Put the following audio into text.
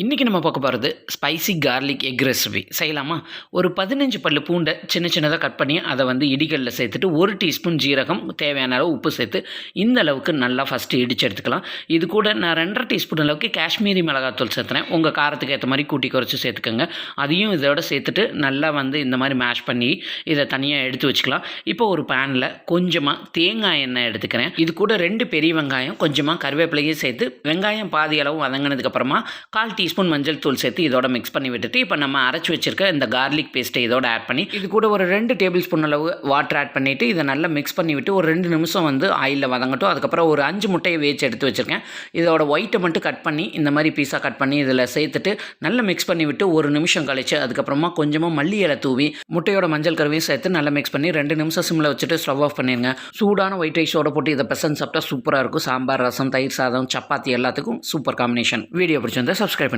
இன்றைக்கி நம்ம பார்க்க போகிறது ஸ்பைசி கார்லிக் எக் ரெசிபி செய்யலாமா? ஒரு 15 பல்லு பூண்டை சின்ன சின்னதாக கட் பண்ணி அதை இடிகல்லில் சேர்த்துட்டு 1 டீஸ்பூன் ஜீரகம், தேவையான அளவு உப்பு சேர்த்து இந்த அளவுக்கு நல்லா ஃபஸ்ட்டு இடித்து எடுத்துக்கலாம். இது கூட நான் 2.5 டீஸ்பூன் அளவுக்கு காஷ்மீரி மிளகாத்தூள் சேர்த்துறேன். உங்கள் காரத்துக்கு ஏற்ற மாதிரி கூட்டி குறைச்சி சேர்த்துக்கோங்க. அதையும் இதோட சேர்த்துட்டு நல்லா இந்த மாதிரி மேஷ் பண்ணி இதை தனியாக எடுத்து வச்சுக்கலாம். இப்போ ஒரு பேனில் கொஞ்சமாக தேங்காய் எண்ணெய் எடுத்துக்கிறேன். இது கூட 2 பெரிய வெங்காயம், கொஞ்சமாக கருவேப்பிலையும் சேர்த்து வெங்காயம் பாதி அளவு வதங்கினதுக்கப்புறமா 1/4 டீஸ்பூன் மஞ்சள் தூள் சேர்த்து இதோட மிக்ஸ் பண்ணி விட்டுட்டு இப்போ நம்ம அரைச்சி வச்சிருக்க இந்த கார்லிக் பேஸ்ட்டை இதோட ஆட் பண்ணி இது கூட ஒரு 2 டேபிள் ஸ்பூன் அளவு வாட்டர் ஆட் பண்ணிவிட்டு இதை நல்லா மிக்ஸ் பண்ணி விட்டு ஒரு 2 நிமிஷம் ஆயிலில் வதங்கட்டும். அதுக்கப்புறம் ஒரு 5 முட்டையை வேச்சு எடுத்து வச்சுருக்கேன். இதோட ஒயிட்டை மட்டும் கட் பண்ணி இந்த மாதிரி பீஸாக கட் பண்ணி இதில் சேர்த்துட்டு நல்லா மிக்ஸ் பண்ணி விட்டு ஒரு நிமிஷம் கழிச்சு அதுக்கப்புறமா கொஞ்சமாக மல்லி இலை தூவி முட்டையோட மஞ்சள் கருவையும் சேர்த்து நல்லா மிக்ஸ் பண்ணி 2 நிமிஷம் சிம்மில் வச்சுட்டு ஸ்டவ் ஆஃப் பண்ணிடுங்க. சூடான ஒயிட் ரைஸோட போட்டு இதை பெசன் சாப்பிட்டா சூப்பராக இருக்கும். சாம்பார், ரசம், தயிர் சாதம், சப்பாத்தி எல்லாத்துக்கும் சூப்பர் காம்பினேஷன். வீடியோ பிடிச்சிருந்தா சப்ஸ்கிரைப்